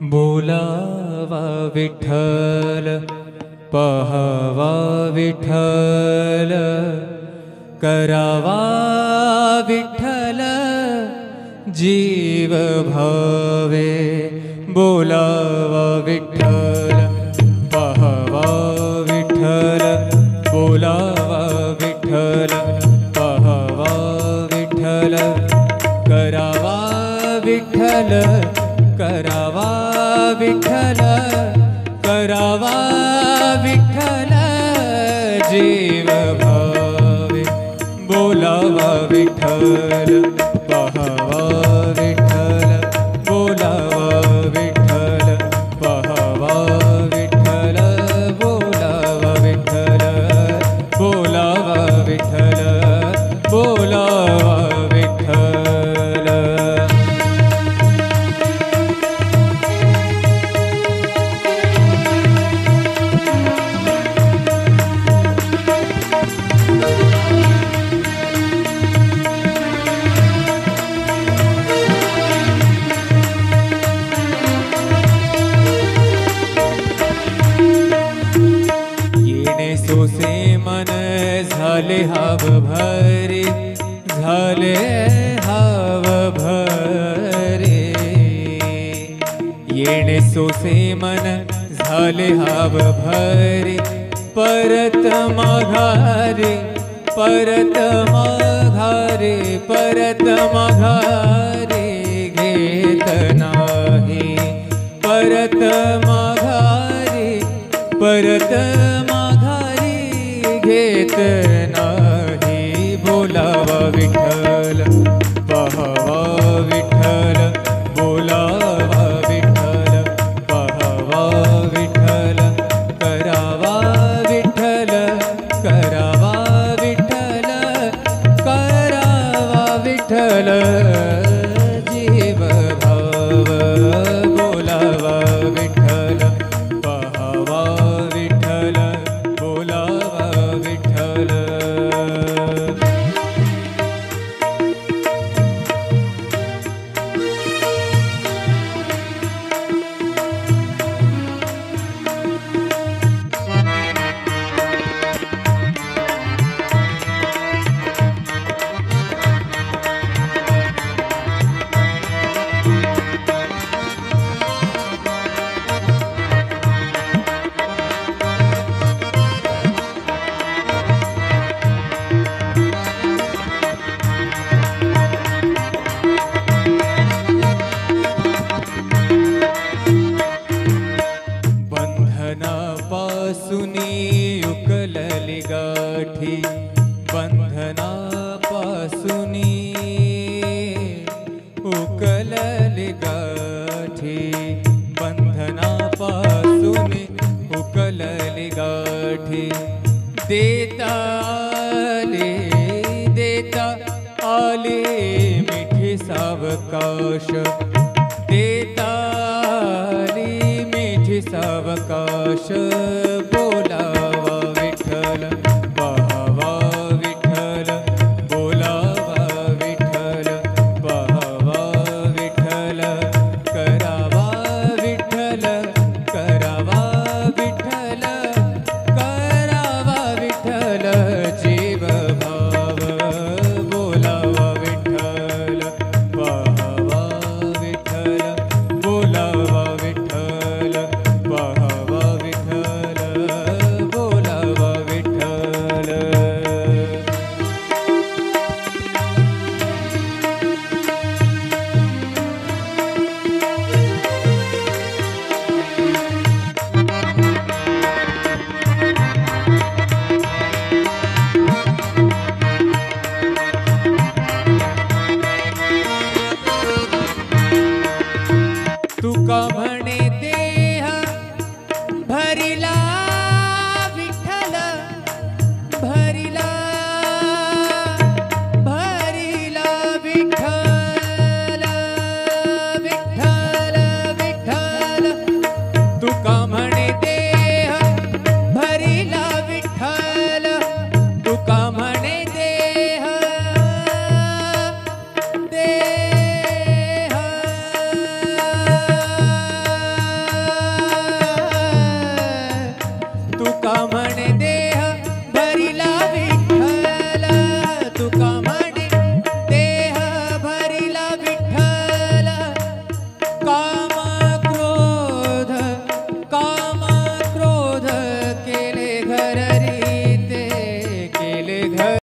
बोलावा विठ्ठल पहावा विठ्ठल करावा विठ्ठल जीव भावे बोलावा विठ्ठल पहावा विठ्ठल बोलावा विठ्ठल पहावा विठ्ठल करावा विठ्ठल करावा विठ्ठल करावा विठ्ठल जीव भावे बोलावा विठ्ठल पहावा विठ्ठल बोलावा विठ्ठल पहावा विठ्ठल बोलावा विठ्ठल बोलावा विठ्ठल बोलावा विठ्ठल। सोसे मन झाले हाव भरे झाले हाव भरे येणे सोसे मन झाले हाव भरे परत माघारे परत माघारे परत माघारे घेत नाही परत माघारे परत घेत नाही बोलावा विठ्ठल पहावा विठ्ठल बोलावा विठ्ठल पहावा विठ्ठल करावा विठ्ठल करावा विठ्ठल करावा विठ्ठल जीव भाव बोलावा विठ्ठल पहावा विठ्ठल बोलावा विठ्ठल। बंधनापासूनी उकलली गाठी बंधनापासूनी उकलली गाठी बंधनापासूनी उकलली गाठी देता आले मिठी सावकाश देता सावकाश बोलावा विठ्ठल पहावा विठ्ठल बोलावा विठ्ठल पहावा विठ्ठल करावा विठ्ठल करावा विठ्ठल करावा विठ्ठल जीव भाव बोलावा विठ्ठल पहावा विठ्ठल बोलावा विठ्ठल पहावा विठ्ठल बोलावा विठ्ठल। तुका म्हणे